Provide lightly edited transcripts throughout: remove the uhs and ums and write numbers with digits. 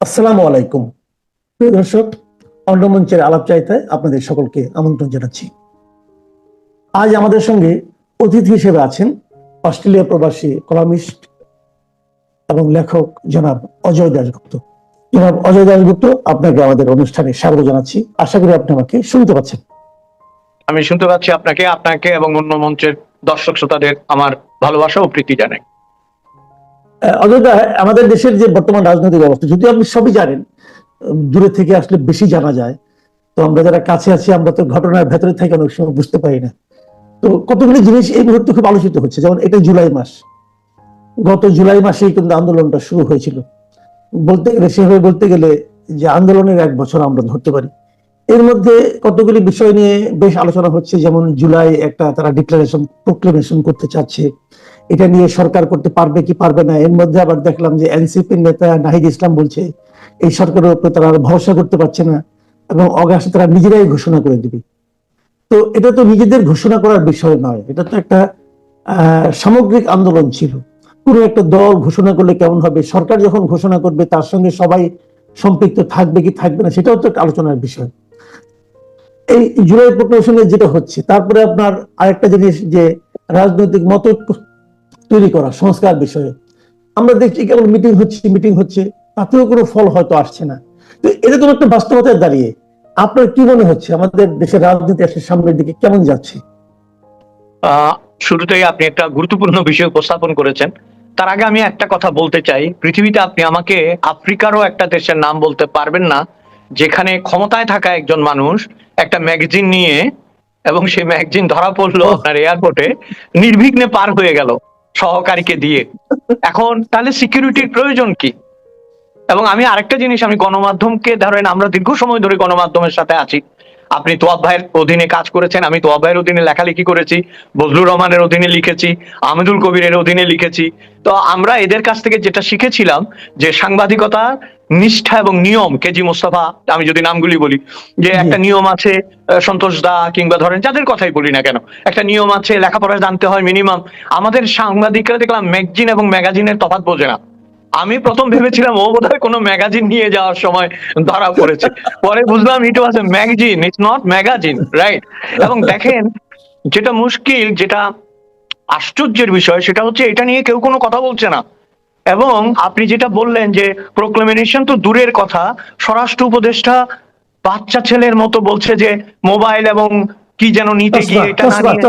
আসসালামু আলাইকুম। প্রিয় দর্শক, অন্যমঞ্চের আলাপচারিতায় আপনাদের সকলকে আমন্ত্রণ জানাচ্ছি। আজ আমাদের সঙ্গে অতিথি হিসেবে আছেন অস্ট্রেলিয়া প্রবাসী কলামিস্ট এবং লেখক জনাব অজয় দাশগুপ্ত। জনাব অজয় দাশগুপ্ত, আপনাকে আমাদের অনুষ্ঠানে স্বাগত জানাচ্ছি। আশা করি আপনি আমাকে শুনতে পাচ্ছেন। আমি শুনতে পাচ্ছি আপনাকে আপনাকে এবং অন্য মঞ্চের দর্শক শ্রোতাদের আমার ভালোবাসা ও প্রীতি জানাই। অজয় দা, আমাদের দেশের যে বর্তমান রাজনৈতিক অবস্থা, যদি আপনি সবই জানেন, দূরে থেকে আসলে বেশি জানা যায়। তো আমরা যারা কাছে আছি, আমরা তো ঘটনার ভেতরে থেকে অনেক সময় বুঝতে পারি না। তো কতগুলি জিনিস এই মুহূর্তে খুব আলোচিত হচ্ছে, যেমন এটা জুলাই মাস, গত জুলাই মাসেই কিন্তু আন্দোলনটা শুরু হয়েছিল। বলতে গেলে সেভাবে বলতে গেলে যে আন্দোলনের 1 বছর আমরা ধরতে পারি। এর মধ্যে কতগুলি বিষয় নিয়ে বেশ আলোচনা হচ্ছে, যেমন জুলাই একটা তারা প্রোক্লেমেশন করতে চাচ্ছে। এটা নিয়ে সরকার করতে পারবে কি পারবে না। এর মধ্যে আবার দেখলাম যে এনসিপির নেতা নাহিদ ইসলাম বলছে এই সরকারের উপরে তারা ভরসা করতে পারছে না এবং অগাস্টে তারা নিজেরাই ঘোষণা করে দিবে। তো এটা তো নিজেদের ঘোষণা করার বিষয় নয়, এটা তো একটা সামগ্রিক আন্দোলন ছিল। পুরো একটা দল ঘোষণা করলে কেমন হবে, সরকার যখন ঘোষণা করবে তার সঙ্গে সবাই সম্পৃক্ত থাকবে কি থাকবে না, সেটাও তো একটা আলোচনার বিষয়। এই জুলাই প্রক্লেমেশনে যেটা হচ্ছে, তারপরে আপনার আরেকটা জিনিস যে রাজনৈতিক মত তৈরি করা সংস্কার বিষয়ে আমরা দেখছি কেবল মিটিং হচ্ছে, তাতেও কোনো ফল হয়তো আসছে না। তো এটা তো একটা বাস্তবতায় দাঁড়িয়ে আপনার কি মনে হচ্ছে আমাদের দেশের রাজনীতি আসলে সামনের দিকে কেমন যাচ্ছে? শুরুতেই আপনি একটা গুরুত্বপূর্ণ বিষয় উপস্থাপন করেছেন। তার আগে আমি একটা কথা বলতে চাই, পৃথিবীতে আপনি আমাকে আফ্রিকারও একটা দেশের নাম বলতে পারবেন না যেখানে ক্ষমতায় থাকা একজন মানুষ একটা ম্যাগাজিন নিয়ে এবং সেই ম্যাগাজিন ধরা পড়লো আপনার এয়ারপোর্টে, নির্বিঘ্নে পার হয়ে গেল সহকারীকে দিয়ে। এখন তাহলে সিকিউরিটির প্রয়োজন কি? এবং আমি আরেকটা জিনিস, আমি গণমাধ্যমকে ধরেন, আমরা দীর্ঘ সময় ধরে গণমাধ্যমের সাথে আছি। আপনি তোয়াব ভাইয়ের অধীনে কাজ করেছেন, আমি তোয়াব ভাইয়ের অধীনে লেখালেখি করেছি, বজলুর রহমানের অধীনে লিখেছি, আহমেদুল কবিরের অধীনে লিখেছি। তো আমরা এদের কাছ থেকে যেটা শিখেছিলাম যে সাংবাদিকতা নিষ্ঠা এবং নিয়ম, কেজি মোস্তফা, আমি যদি নামগুলি বলি, যে একটা নিয়ম আছে, সন্তোষ দা কিংবা ধরেন যাদের কথাই বলি না কেন, একটা নিয়ম আছে, লেখাপড়া জানতে হয় মিনিমাম। আমাদের সাংবাদিকরা দেখলাম ম্যাগজিন এবং ম্যাগাজিনের তফাৎ বোঝে না। আমি প্রথম ভেবেছিলাম ও বোধহয় কোনো ম্যাগাজিন নিয়ে যাওয়ার সময় ধরা পড়েছে, পরে বুঝলাম it was a magazine, it's not magazine, right? এবং দেখেন, যেটা মুশকিল, যেটা আশ্চর্যের বিষয়, সেটা হচ্ছে এটা নিয়ে কেউ কোনো কথা বলছে না। এবং আপনি যেটা বললেন যে প্রোক্লেমেশন তো দূরের কথা, স্বরাষ্ট্র উপদেষ্টা বাচ্চা ছেলের মতো বলছে যে মোবাইল এবং কি যেন নিতে গিয়ে এটা না নিয়ে,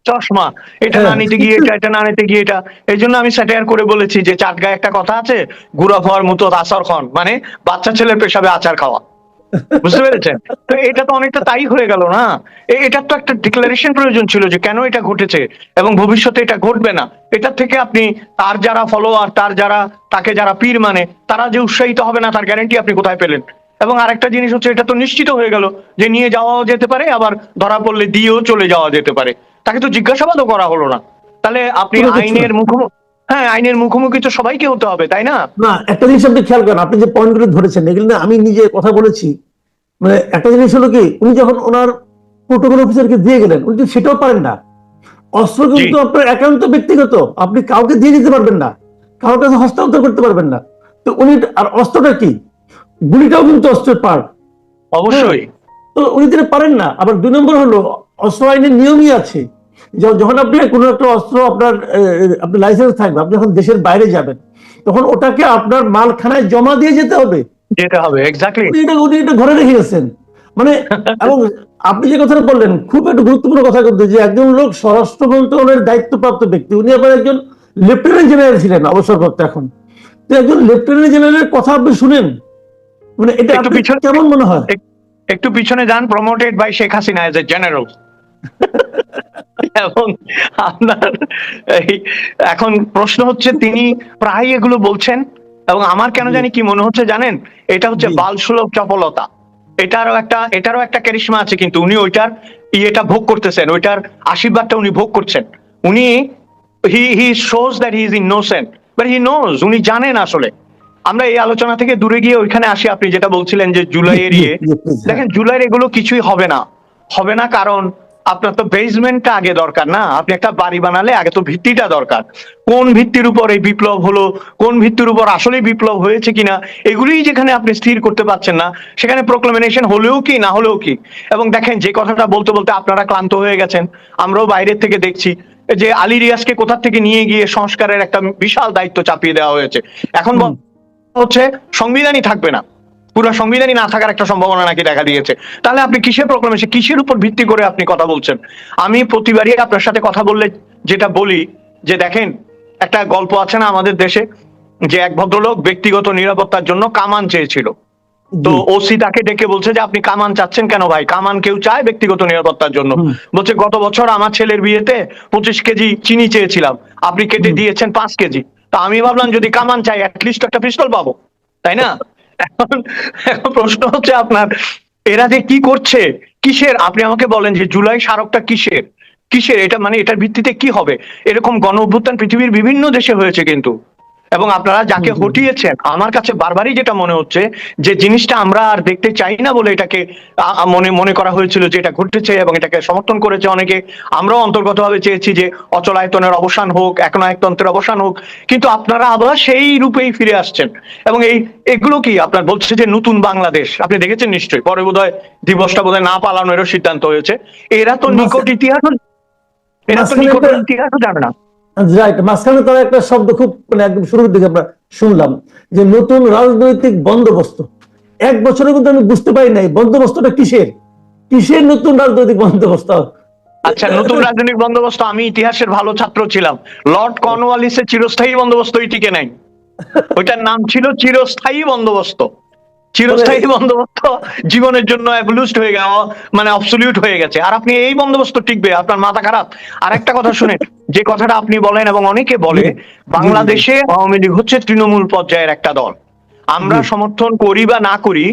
চশমা এটা না নিতে গিয়ে এটা না নিতে গিয়ে এটা। এই জন্য আমি স্যাটায়ার করে বলেছি যে চাটগায় একটা কথা আছে, গুড়া হওয়ার মতো আচার খন, মানে বাচ্চা ছেলের পেশাবে আচার খাওয়া। বুঝতে পেরেছেন? তো এটা তো অনেকটা তাই হয়ে গেল না? এটার তো একটা ডিক্লারেশন প্রয়োজন ছিল যে কেন এটা ঘটেছে এবং ভবিষ্যতে এটা ঘটবে না। এটার থেকে আপনি তার যারা ফলোয়ার, তার যারা, তাকে যারা পীর মানে, তারা যে উৎসাহিত হবে না তার গ্যারান্টি আপনি কোথায় পেলেন? এবং আরেকটা জিনিস হচ্ছে, এটা তো নিশ্চিত হয়ে গেল যে নিয়ে যাওয়াও যেতে পারে, আবার ধরা পড়লে দিয়েও চলে যাওয়া যেতে পারে। তাকে তো জিজ্ঞাসাবাদও করা হলো না। তাহলে আপনি আইনের মুখোমুখি, হ্যাঁ আইনের মুখোমুখি তো সবাইকে হতে হবে, তাই না? না, একটা জিনিস আপনি খেয়াল করেন, আপনি যে পয়েন্টগুলো ধরেছেন এগুলো না আমি নিজে কথা বলেছি। মানে একটা জিনিস হলো কি, উনি যখন ওনার প্রোটোকল অফিসারকে দিয়ে গেলেন, উনি তো সেটাও পারেন না। অস্ত্র কিন্তু আপনার একান্ত ব্যক্তিগত, আপনি কাউকে দিয়ে দিতে পারবেন না, কারোর কাছে হস্তান্তর করতে পারবেন না। তো উনি, আর অস্ত্রটা কি, গুলিটাও কিন্তু অস্ত্রের পার্ট, অবশ্যই। তো উনি যেটা পারেন না। আবার 2 নম্বর হলো, অস্ত্র আইনের নিয়মই আছে, যখন আপনি কোনো একটা অস্ত্র আপনার লাইসেন্স থাকবে, আপনি যখন দেশের বাইরে যাবেন তখন ওটাকে আপনার মালখানায় জমা দিয়ে যেতে হবে। যেতে হবে, এক্স্যাক্টলি। উনি এটা ঘরে রেখে গেছেন। মানে এবং আপনি যে কথাটা বললেন খুব একটা গুরুত্বপূর্ণ কথা, কিন্তু যে একজন লোক স্বরাষ্ট্র মন্ত্রণালয়ের দায়িত্বপ্রাপ্ত ব্যক্তি, উনি আবার একজন লেফটেন্যান্ট জেনারেল ছিলেন, অবসরপ্রাপ্ত এখন। তো একজন লেফটেন্যান্ট জেনারেলের কথা আপনি শুনেন, মানে এটা কেমন মনে হয়? একটু পিছনে যান, promoted by Sheikh Hasina as a general. এবং আপনার এখন প্রশ্ন হচ্ছে, তিনি প্রায় এগুলো বলছেন এবং আমার কেন জানি কি মনে হচ্ছে জানেন, এটা হচ্ছে বালসুলভ চপলতা। এটারও একটা ক্যারিশমা আছে, কিন্তু উনি ওইটার ইয়েটা ভোগ করতেছেন, ওইটার আশীর্বাদটা উনি ভোগ করছেন। উনি হি shows that he is innocent, but he knows, উনি জানেন আসলে। আমরা এই আলোচনা থেকে দূরে গিয়ে ওইখানে আসি, আপনি যেটা বলছিলেন যে জুলাইয়ের ইয়ে। দেখেন, জুলাইয়ের এগুলো কিছুই হবে না, হবে না, কারণ আপনার তো বেসমেন্টটা আগে দরকার না? আপনি একটা বাড়ি বানালে আগে তো ভিত্তিটা দরকার। কোন ভিত্তির উপর এই বিপ্লব হলো, কোন ভিত্তির উপর আসলেই বিপ্লব হয়েছে কিনা, এগুলিই যেখানে আপনি স্থির করতে পারছেন না, সেখানে প্রোক্লামেশন হলেও কি না হলেও কি। এবং দেখেন, যে কথাটা বলতে বলতে আপনারা ক্লান্ত হয়ে গেছেন, আমরাও বাইরের থেকে দেখছি যে আলী রিয়াজকে কোথা থেকে নিয়ে গিয়ে সংস্কারের একটা বিশাল দায়িত্ব চাপিয়ে দেওয়া হয়েছে। এখন হুম। হচ্ছে সংবিধানই থাকবে না, পুরো সংবিধানই না থাকার একটা সম্ভাবনা নাকি দেখা দিয়েছে। তাহলে আপনি কিসের প্রোক্লামেশন, কিসের উপর ভিত্তি করে আপনি কথা বলছেন? আমি প্রতিবারই আপনার সাথে কথা বললে যেটা বলি যে দেখেন, একটা গল্প আছে না আমাদের দেশে, যে এক ভদ্রলোক ব্যক্তিগত নিরাপত্তার জন্য কামান চেয়েছিল। তো জি। ওসি তাকে ডেকে বলছে যে আপনি কামান চাচ্ছেন কেন ভাই? কামান কেউ চায় ব্যক্তিগত নিরাপত্তার জন্য। হুম। বলছে গত বছর আমার ছেলের বিয়েতে 25 কেজি চিনি চেয়েছিলাম, আপনি কেটে হুম। দিয়েছেন 5 কেজি। তা আমি ভাবলাম যদি কামান চাই অ্যাটলিস্ট একটা পিস্তল পাবো, তাই না? এখন এখন প্রশ্ন হচ্ছে আপনার, এরা যে কি করছে, কিসের, আপনি আমাকে বলেন যে জুলাই স্মারকটা কিসের, কিসের এটা, মানে এটার ভিত্তিতে কি হবে? এরকম গণ অভ্যুত্থান পৃথিবীর বিভিন্ন দেশে হয়েছে কিন্তু। এবং আপনারা যাকে হুম। হটিয়েছেন, আমার কাছে বারবারই যেটা মনে হচ্ছে যে জিনিসটা আমরা আর দেখতে চাই না বলে এটাকে মনে মনে করা হয়েছিল যে এটা ঘটেছে, এবং এটাকে সমর্থন করেছে অনেকে। আমরাও অন্তর্গতভাবে চেয়েছি যে অচলায়তনের অবসান হোক, একনায়কতন্ত্রের অবসান হোক, কিন্তু আপনারা আবার সেই রূপেই ফিরে আসছেন। এবং এগুলো কি আপনার বলছে যে নতুন বাংলাদেশ, আপনি দেখেছেন নিশ্চয়ই, পরে বোধহয় দিবসটা বোধহয় না পালানোরও সিদ্ধান্ত হয়েছে। এরা তো নিকট ইতিহাস, এরা তো মাঝখানে নিকট একটা ইতিহাসও জানে না। রাইট, মাঝখানে তারা একটা শব্দ খুব মানে একদম শুরুর দিকে আমরা শুনলাম যে নতুন রাজনৈতিক বন্দোবস্ত। এক বছরে কিন্তু আমি বুঝতে পারি নাই বন্দোবস্তটা কিসের, কিসের নতুন রাজনৈতিক বন্দোবস্ত। আচ্ছা, নতুন রাজনৈতিক বন্দোবস্ত, আমি ইতিহাসের ভালো ছাত্র ছিলাম, লর্ড কর্নওয়ালিসের চিরস্থায়ী বন্দোবস্তই টিকে নাই। ওইটার নাম ছিল চিরস্থায়ী বন্দোবস্ত। চিরস্থায়ী বন্দোবস্ত জীবনের জন্য অ্যাবলিউশড হয়ে গেল, মানে অবসলিউট হয়ে গেছে। আর আপনি এই বন্দোবস্ত টিকবে, আপনার মাথা খারাপ। আর একটা কথা শুনেন, যে কথাটা আপনি বলেন এবং অনেকে বলে, জি জি জি জি বাংলাদেশে আওয়ামী লীগ হচ্ছে তৃণমূল পর্যায়ের একটা দল। আমরা জি। সমর্থন করি বা না করি,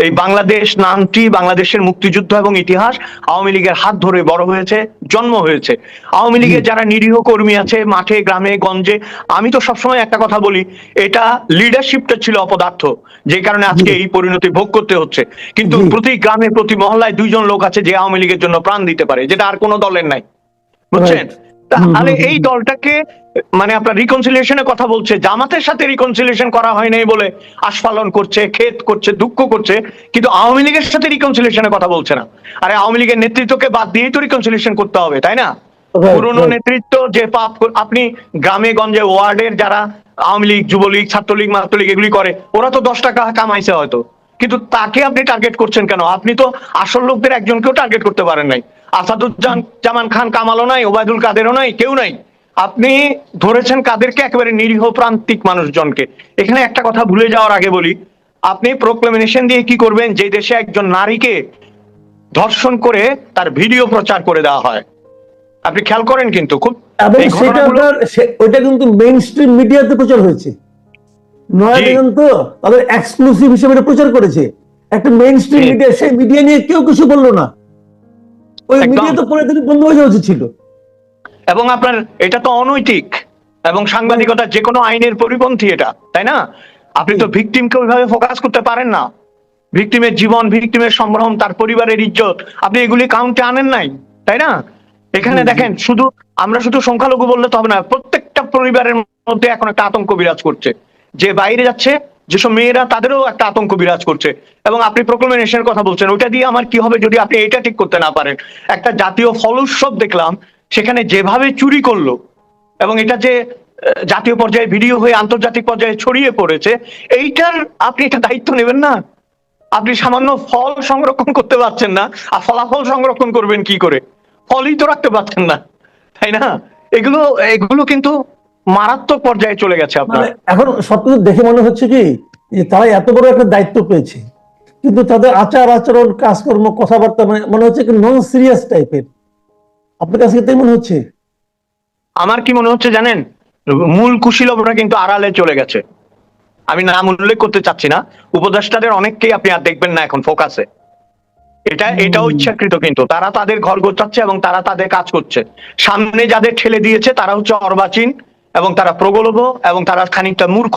এই বাংলাদেশ নামটি, বাংলাদেশের মুক্তিযুদ্ধ এবং ইতিহাস আওয়ামী লীগের হাত ধরে বড় হয়েছে, জন্ম হয়েছে। আওয়ামী জি। লীগের যারা নিরীহ কর্মী আছে মাঠে গ্রামে গঞ্জে, আমি তো সবসময় একটা কথা বলি, এটা লিডারশিপটা ছিল অপদার্থ, যে কারণে জি আজকে এই পরিণতি ভোগ করতে হচ্ছে। কিন্তু জি। প্রতি গ্রামে প্রতি মহল্লায় দুইজন লোক আছে যে আওয়ামী লীগের জন্য প্রাণ দিতে পারে, যেটা আর কোনো দলের নাই, বুঝছেন? রাইট। তাহলে এই দলটাকে, মানে আপনার রিকনসিলিয়েশনের কথা বলছে, জামাতের সাথে রিকনসিলিয়েশন করা হয় নাই বলে আস্ফালন করছে, খেদ করছে, দুঃখ করছে, কিন্তু আওয়ামী লীগের সাথে রিকনসিলিয়েশনের কথা বলছে না। আরে আওয়ামী লীগের নেতৃত্বকে বাদ দিয়েই তো রিকনসিলিয়েশন করতে হবে, তাই না? রাইট পুরনো রাইট। নেতৃত্ব যে পাপ আপনি গ্রামে গঞ্জে ওয়ার্ডের যারা আওয়ামী লীগ, যুবলীগ, ছাত্রলীগ, মাত্রলীগ এগুলি করে, ওরা তো 10 টাকা কামাইছে হয়তো, কিন্তু তাকে আপনি টার্গেট করছেন কেন? আপনি তো আসল লোকদের একজনকেও টার্গেট করতে পারেন নাই। আসাদুজ্জামান খান কামালও নাই, ওবায়দুল কাদেরও নাই, কেউ নাই। আপনি ধরেছেন কাদেরকে? একেবারে নিরীহ প্রান্তিক মানুষজনকে। এখানে একটা কথা ভুলে যাওয়ার আগে বলি, আপনি প্রোক্লেমেশন দিয়ে কি করবেন যে দেশে একজন নারীকে ধর্ষণ করে তার ভিডিও প্রচার করে দেওয়া হয়? আপনি খেয়াল করেন কিন্তু খুব এবং এই সেটা ঘটনাগুলো। আপনার ওইটা কিন্তু মেইন স্ট্রিম মিডিয়াতে প্রচার হয়েছে। নয়া জি দিগন্ত তাদের এক্সক্লুসিভ হিসেবে এটা প্রচার করেছে। একটা মেইন স্ট্রিম জি, মিডিয়া, সেই মিডিয়া নিয়ে কেউ কিছু বললো না। ওই একদম। মিডিয়া তো পরে দিন বন্ধ হয়ে যাওয়া উচিত ছিল। এবং আপনার এটা তো অনৈতিক, এবং সাংবাদিকতার যে কোনো আইনের পরিপন্থী এটা, তাই না? আপনি তো ভিকটিমকে ওইভাবে ফোকাস করতে পারেন না। ভিকটিমের জীবন, ভিকটিমের সম্ভ্রম, তার পরিবারের ইজ্জত, আপনি এগুলি কাউন্টে আনেন নাই, তাই না? জি এখানে জি দেখেন, শুধু আমরা শুধু সংখ্যালঘু বললে তো হবে না, প্রত্যেকটা পরিবারের মধ্যে এখন একটা আতঙ্ক বিরাজ করছে। যে বাইরে যাচ্ছে, যেসব মেয়েরা, তাদেরও একটা আতঙ্ক বিরাজ করছে। এবং আপনি প্রোক্লেমেশনের কথা বলছেন, ওইটা দিয়ে আমার কি হবে যদি আপনি এটা ঠিক করতে না পারেন? একটা জাতীয় ফল উৎসব দেখলাম, সেখানে যেভাবে চুরি করলো, এবং এটা যে জাতীয় পর্যায়ে ভিডিও হয়ে আন্তর্জাতিক পর্যায়ে ছড়িয়ে পড়েছে, এইটার আপনি এটা দায়িত্ব নেবেন না? আপনি সামান্য ফল সংরক্ষণ করতে পারছেন না, আর ফলাফল সংরক্ষণ করবেন কি করে? ফলই তো রাখতে পারছেন না, তাই না? এগুলো এগুলো কিন্তু মারাত্মক পর্যায়ে চলে গেছে আপনার। মানে এখন সবকিছু দেখে মনে হচ্ছে কি যে তারা এত বড় একটা দায়িত্ব পেয়েছে, কিন্তু তাদের আচার আচরণ কাজকর্ম কথাবার্তা মানে মনে হচ্ছে নন সিরিয়াস টাইপের। আপনার কাছে কি তাই মনে হচ্ছে? আমার কি মনে হচ্ছে জানেন, মূল কুশীলবটা কিন্তু আড়ালে চলে গেছে। আমি নাম উল্লেখ করতে চাচ্ছি না, উপদেষ্টাদের অনেককেই আপনি আর দেখবেন না এখন ফোকাসে। এটাও ইচ্ছাকৃত, কিন্তু তারা তাদের ঘর গোছাচ্ছে এবং তারা তাদের কাজ করছে। সামনে যাদের ঠেলে দিয়েছে তারা হচ্ছে অর্বাচীন, এবং তারা প্রগল্ভ, এবং তারা খানিকটা মূর্খ।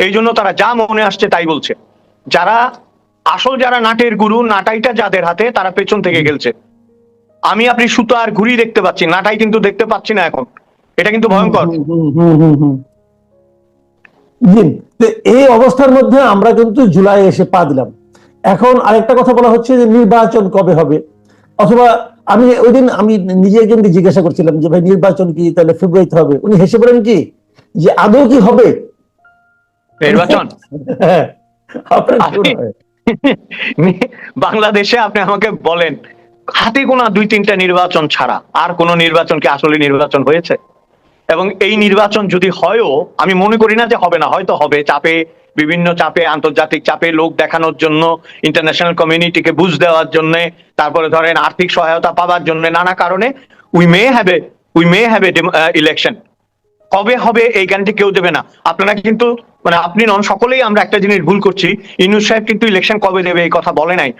এই জন্য তারা যা মনে আসছে তাই বলছে। যারা আসল, যারা নাটের গুরু, নাটাইটা যাদের হাতে, তারা পেছন থেকে খেলছে। আমি আপনি সুতো আর ঘুড়ি দেখতে পাচ্ছি, নাটাই কিন্তু দেখতে পাচ্ছি না এখন। এটা কিন্তু ভয়ঙ্কর। জি। তো এই অবস্থার মধ্যে আমরা কিন্তু জুলাই এসে পা দিলাম। এখন আরেকটা কথা বলা হচ্ছে যে নির্বাচন কবে হবে, অথবা আমি ওই দিন আমি নিজে একজনকে জিজ্ঞাসা করছিলাম যে ভাই নির্বাচন কি তাহলে ফেব্রুয়ারিতে হবে, উনি হেসে বলেন কি যে আদৌ কি হবে নির্বাচন হ্যাঁ, আপনার কি আপনি মনে হয়? বাংলাদেশে আপনি আমাকে বলেন হাতে গোনা 2-3টা নির্বাচন ছাড়া আর কোন নির্বাচন কি আসলে নির্বাচন হয়েছে? এবং এই নির্বাচন যদি হয়ও, আমি মনে করি না যে হবে না, হয়তো হবে চাপে, বিভিন্ন চাপে, আন্তর্জাতিক চাপে, লোক দেখানোর জন্য, ইন্টারন্যাশনাল কমিউনিটিকে বুঝ দেওয়ার জন্য, তারপরে ধরেন আর্থিক সহায়তা পাওয়ার জন্য, নানা কারণে we may have a election. কবে হবে এই গ্যারান্টি কেউ দেবে না। আপনারা কিন্তু মানে আপনি নন, সকলেই আমরা একটা জিনিস ভুল করছি, ইউনূস সাহেব কিন্তু ইলেকশন কবে দেবে এই কথা বলে নাই।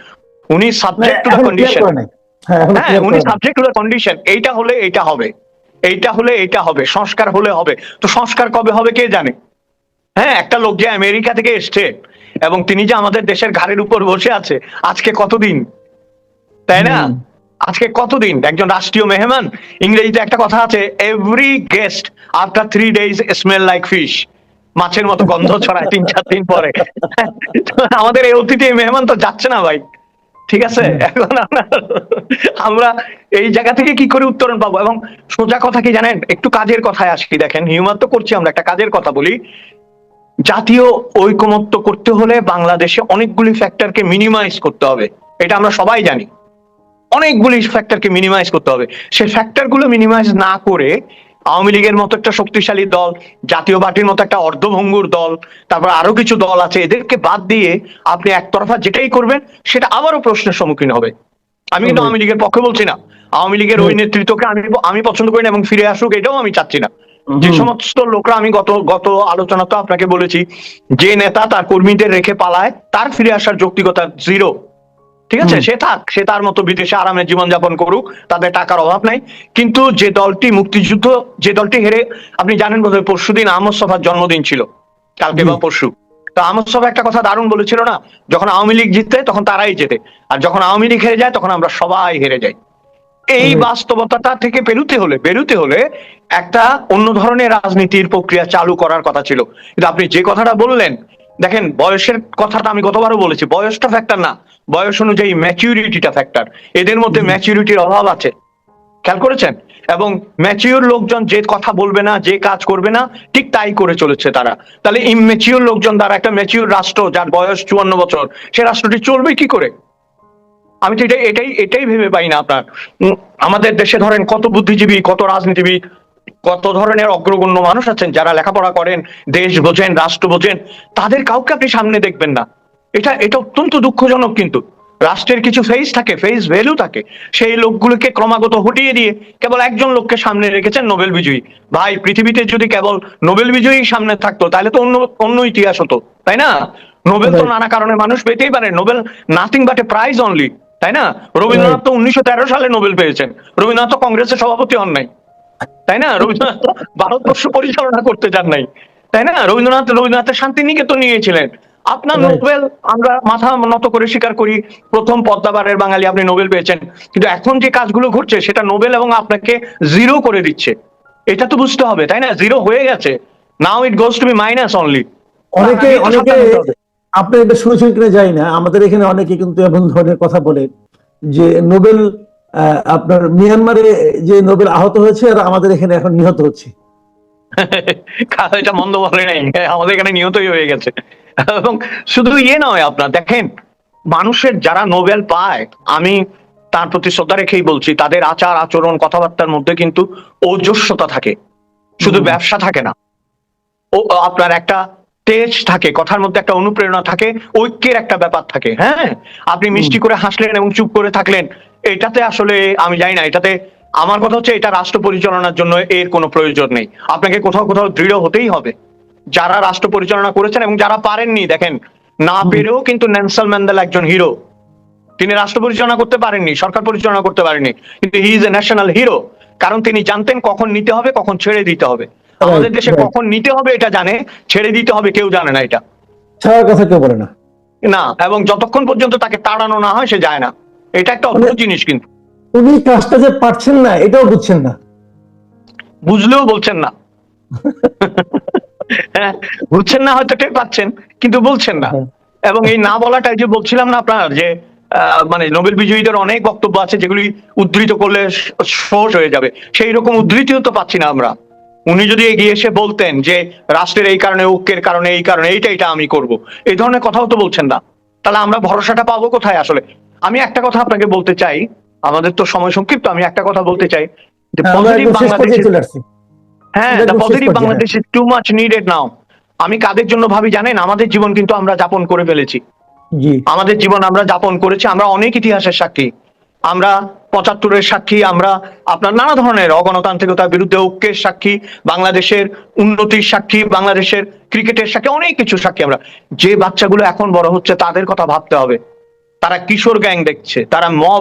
উনি সাবজেক্ট টু দ্য কন্ডিশন। হ্যাঁ, উনি সাবজেক্ট টু দ্য কন্ডিশন, এইটা হলে এইটা হবে, এইটা হলে এইটা হবে, সংস্কার হলে হবে। তো সংস্কার কবে হবে কে জানে? হ্যাঁ, একটা লোক যে আমেরিকা থেকে এসছে এবং তিনি যে আমাদের দেশের ঘাড়ের উপর বসে আছে আজকে কতদিন, তাই না? আজকে কতদিন একজন রাষ্ট্রীয় মেহমান। ইংরেজিতে একটা কথা আছে, every guest after 3 days smell like fish. মাছের মতো গন্ধ ছড়ায় 3-4 দিন পরে। আমাদের এই অতিথি মেহমান তো যাচ্ছে না ভাই, ঠিক আছে? এখন আমরা এই জায়গা থেকে কি করে উত্তরণ পাবো? এবং সোজা কথা কি জানেন, একটু কাজের কথায় আসি। দেখেন, হিউমার তো করছি, আমরা একটা কাজের কথা বলি। জাতীয় ঐকমত্য করতে হলে বাংলাদেশে অনেকগুলি ফ্যাক্টরকে মিনিমাইজ করতে হবে, এটা আমরা সবাই জানি। অনেকগুলি ফ্যাক্টরকে মিনিমাইজ করতে হবে। সেই ফ্যাক্টরগুলো মিনিমাইজ না করে আওয়ামী লীগের মতো একটা শক্তিশালী দল, জাতীয় পার্টির মতো একটা অর্ধভঙ্গুর দল, তারপর আরো কিছু দল আছে, এদেরকে বাদ দিয়ে আপনি একতরফা যেটাই করবেন সেটা আবারও প্রশ্নের সম্মুখীন হবে। আমি কিন্তু আওয়ামী লীগের পক্ষে বলছি না, আওয়ামী লীগের ওই নেতৃত্বকে আমি পছন্দ করি না এবং ফিরে আসুক এটাও আমি চাচ্ছি না। যে সমস্ত লোকরা, আমি গত আলোচনা তো আপনাকে বলেছি, যে নেতা তার কর্মীদের রেখে পালায় তার ফিরে আসার যৌক্তিকতা জিরো। ঠিক আছে, সে থাক, সে তার মতো বিদেশে আরামে জীবনযাপন করুক, তাদের টাকার অভাব নাই। কিন্তু যে দলটি মুক্তিযুদ্ধ, যে দলটি হেরে, আপনি জানেন বোধহয় পরশুদিন আহমদ ছফার জন্মদিন ছিল, কালকে বা পরশু। তো আহমদ ছফা একটা কথা দারুণ বলেছিল না, যখন আওয়ামী লীগ জিতে তখন তারাই জেতে, আর যখন আওয়ামী লীগ হেরে যায় তখন আমরা সবাই হেরে যাই। এই বাস্তবতা থেকে বেরোতে হলে একটা অন্য ধরনের রাজনীতির প্রক্রিয়া চালু করার কথা ছিল। কিন্তু আপনি যে কথাটা বললেন, দেখেন বয়সের কথাটা আমি গতবারও বলেছি, বয়সটা ফ্যাক্টর না, বয়স অনুযায়ী ম্যাচিউরিটিটা ফ্যাক্টর। এদের মধ্যে ম্যাচিউরিটির অভাব আছে, খেয়াল করেছেন? এবং ম্যাচিউর লোকজন যে কথা বলবে না, যে কাজ করবে না, ঠিক তাই করে চলেছে তারা। তাহলে ইমম্যাচিউর লোকজন দ্বারা একটা ম্যাচিউর রাষ্ট্র, যার বয়স 54 বছর, সে রাষ্ট্রটি চলবে কি করে? আমি তো এটাই ভেবে পাই না আপনার। আমাদের দেশে ধরেন কত বুদ্ধিজীবী, কত রাজনীতিবিদ, কত ধরনের অগ্রগণ্য মানুষ আছেন যারা লেখাপড়া করেন, দেশ বোঝেন, রাষ্ট্র বোঝেন, তাদের কাউকে আপনি সামনে দেখবেন না। এটা অত্যন্ত দুঃখজনক। কিন্তু রাষ্ট্রের কিছু ফেস থাকে, ফেস ভ্যালু থাকে, সেই লোকগুলোকে ক্রমাগত হটিয়ে দিয়ে কেবল একজন লোককে সামনে রেখেছেন, নোবেল বিজয়ী। ভাই, পৃথিবীতে যদি কেবল নোবেল বিজয়ী সামনে থাকতো তাহলে তো অন্য অন্য ইতিহাস হতো, তাই না? নোবেল তো নানা কারণে মানুষ পেতেই পারে, Nobel nothing but a prize only, তাই না? রবীন্দ্রনাথ তো 1913 সালে নোবেল পেয়েছেন, রবীন্দ্রনাথ তো কংগ্রেসের সভাপতি হন নাই, তাই না? রবীন্দ্রনাথ তো ভারতবর্ষ পরিচালনা করতে চান নাই, তাই না? রবীন্দ্রনাথের শান্তিনিকেতন নিয়েছিলেন। আপনার নোবেল আমরা মাথা নত করে স্বীকার করি, প্রথম পদ্মাবারের বাঙালি আপনি নোবেল পেয়েছেন। কিন্তু এখন যে কাজগুলো ঘটছে সেটা নোবেল এবং আপনাকে জিরো করে দিচ্ছে, এটা তো বুঝতে হবে, তাই না? জিরো হয়ে গেছে, now it goes to be minus only. অনেকে অনেকে আপনি এটা শুনেছেন কিনা জানি না, আমাদের এখানে অনেকে কিন্তু এমন ধরনের কথা বলে যে নোবেল আপনার মিয়ানমারে যে নোবেল আহত হয়েছে আর আমাদের এখানে এখন নিহত হচ্ছে। এটা মন্দ বলে নাই, আমাদের এখানে নিহতই হয়ে গেছে। এবং শুধু ইয়ে নয়, আপনার দেখেন মানুষের যারা নোবেল পায়, আমি তার প্রতি শ্রদ্ধা রেখেই বলছি, তাদের আচার আচরণ কথাবার্তার মধ্যে কিন্তু ওজস্বতা থাকে, শুধু ব্যবসা থাকে না। ও আপনার একটা তেজ থাকে, কথার মধ্যে একটা অনুপ্রেরণা থাকে, ঐক্যের একটা ব্যাপার থাকে। হ্যাঁ, আপনি মিষ্টি করে হাসলেন এবং চুপ করে থাকলেন, এটাতে আসলে আমি জানি না, এটাতে আমার কথা হচ্ছে এটা রাষ্ট্র পরিচালনার জন্য এর কোনো প্রয়োজন নেই। আপনাকে কোথাও কোথাও দৃঢ় হতেই হবে। যারা রাষ্ট্র পরিচালনা করেছেন এবং যারা পারেননি, দেখেন না পেরেও কিন্তু নেলসন ম্যান্ডেলা একজন হিরো। তিনি রাষ্ট্র পরিচালনা করতে পারেননি, সরকার পরিচালনা করতে পারেননি, কিন্তু he is a national hero. কারণ তিনি জানতেন কখন নিতে হবে, কখন ছেড়ে দিতে হবে। আমাদের দেশে কখন নিতে হবে এটা জানে, ছেড়ে দিতে হবে কেউ জানে না, এটা ছাড়ার কথা কেউ বলে না। না, এবং যতক্ষণ পর্যন্ত তাকে তাড়ানো না হয় সে যায় না। এটা একটা অদ্ভুত জিনিস কিন্তু। উনি কাজটা যে পারছেন না এটাও বুঝছেন না। বুঝলেও বলছেন না। হ্যাঁ, বুঝছেন না হয়তো টের পাচ্ছেন, কিন্তু বলছেন না। হ্যাঁ, এবং এই না বলাটাই যে বলছিলাম না আপনার যে মানে নোবেল বিজয়ীদের অনেক বক্তব্য আছে যেগুলি উদ্ধৃত করলে সহজ হয়ে যাবে, সেই রকম উদ্ধৃতিও তো পাচ্ছি না আমরা। উনি যদি এগিয়ে এসে বলতেন যে রাষ্ট্রের এই কারণে, ঐক্যের কারণে, এই কারণে এইটা আমি করব, এই ধরনের কথাও তো বলছেন না। তাহলে আমরা ভরসাটা পাবো কোথায় আসলে? আমি একটা কথা আপনাকে বলতে চাই, আমাদের তো সময় সংক্ষিপ্ত, আমি একটা কথা বলতে চাই যে হ্যাঁ, আমরা পজিটিভ একদম শেষ বাংলাদেশ, পর্যায়ে চলে আসছি। হ্যাঁ, আমরা দ্য একদম শেষ পজিটিভ পর্যায়ে, হ্যাঁ। Bangladesh is too much needed now. আমি কাদের জন্য ভাবি জানেন? আমাদের জীবন কিন্তু আমরা যাপন করে ফেলেছি। জি। আমাদের জীবন আমরা যাপন করেছি, আমরা অনেক ইতিহাসের সাক্ষী। আমরা 75-এর সাক্ষী, আমরা আপনার নানা ধরনের অগণতান্ত্রিকতার বিরুদ্ধে ঐক্যের সাক্ষী, বাংলাদেশের উন্নতির সাক্ষী, বাংলাদেশের ক্রিকেটের সাক্ষী, অনেক কিছু সাক্ষী আমরা। যে বাচ্চাগুলো এখন বড় হচ্ছে তাদের কথা ভাবতে হবে। তারা কিশোর গ্যাং দেখছে, তারা মব